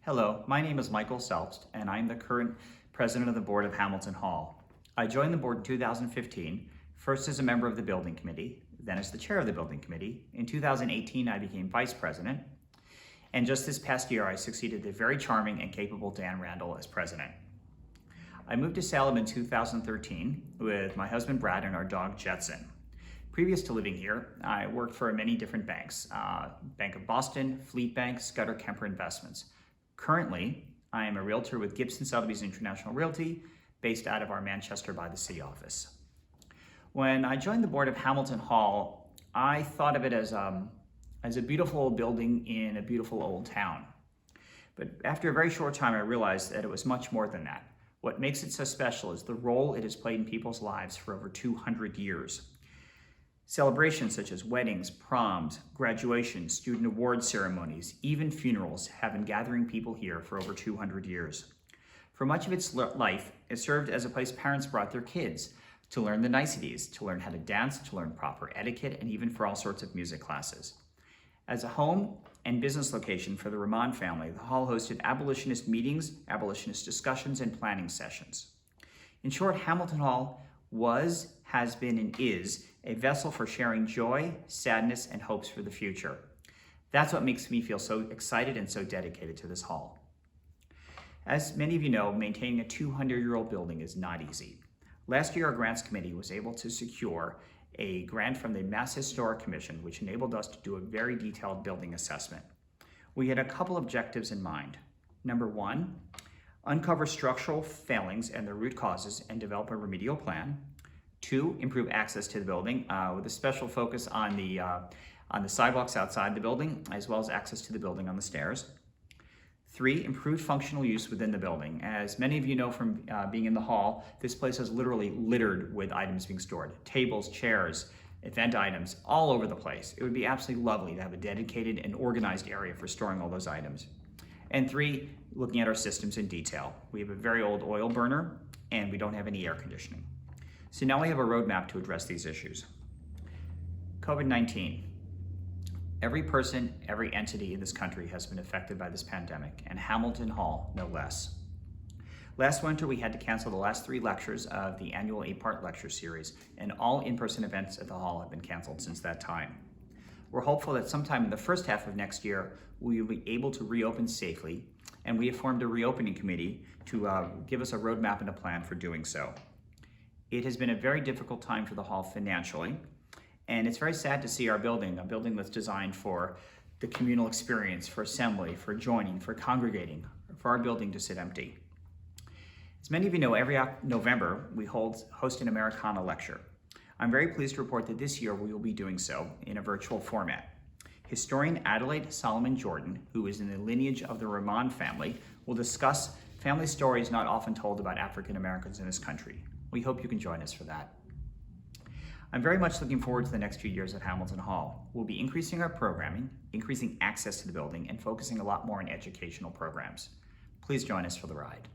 Hello, my name is Michael Selbst, and I'm the current president of the board of Hamilton Hall. I joined the board in 2015, first as a member of the building committee, then as the chair of the building committee. In 2018, I became vice president, and just this past year, I succeeded the very charming and capable Dan Randall as president. I moved to Salem in 2013 with my husband Brad and our dog Jetson. Previous to living here, I worked for many different banks, Bank of Boston, Fleet Bank, Scudder Kemper Investments. Currently, I am a realtor with Gibson Sotheby's International Realty, based out of our Manchester by the Sea office. When I joined the board of Hamilton Hall, I thought of it as a beautiful old building in a beautiful old town. But after a very short time, I realized that it was much more than that. What makes it so special is the role it has played in people's lives for over 200 years. Celebrations such as weddings, proms, graduations, student award ceremonies, even funerals have been gathering people here for over 200 years. For much of its life, it served as a place parents brought their kids to learn the niceties, to learn how to dance, to learn proper etiquette, and even for all sorts of music classes. As a home and business location for the Rahman family, the hall hosted abolitionist meetings, abolitionist discussions, and planning sessions. In short, Hamilton Hall was, has been, and is a vessel for sharing joy, sadness, and hopes for the future. That's what makes me feel so excited and so dedicated to this hall. As many of you know, maintaining a 200-year-old building is not easy. Last year, our grants committee was able to secure a grant from the Mass Historic Commission, which enabled us to do a very detailed building assessment. We had a couple objectives in mind. Number one, uncover structural failings and their root causes and develop a remedial plan. Two, improve access to the building with a special focus on the sidewalks outside the building, as well as access to the building on the stairs. Three, improved functional use within the building. As many of you know from being in the hall, this place is literally littered with items being stored. Tables, chairs, event items, all over the place. It would be absolutely lovely to have a dedicated and organized area for storing all those items. And three, looking at our systems in detail. We have a very old oil burner, and we don't have any air conditioning. So now we have a roadmap to address these issues. COVID-19. Every person, every entity in this country has been affected by this pandemic, and Hamilton Hall no less. Last winter, we had to cancel the last 3 lectures of the annual 8-part lecture series, and all in-person events at the hall have been canceled since that time. We're hopeful that sometime in the first half of next year, we will be able to reopen safely, and we have formed a reopening committee to give us a roadmap and a plan for doing so. It has been a very difficult time for the hall financially, and it's very sad to see our building, a building that's designed for the communal experience, for assembly, for joining, for congregating, for our building to sit empty. As many of you know, every November we host an Americana lecture. I'm very pleased to report that this year we will be doing so in a virtual format. Historian Adelaide Solomon Jordan, who is in the lineage of the Rahman family, will discuss family stories not often told about African Americans in this country. We hope you can join us for that. I'm very much looking forward to the next few years at Hamilton Hall. We'll be increasing our programming, increasing access to the building, and focusing a lot more on educational programs. Please join us for the ride.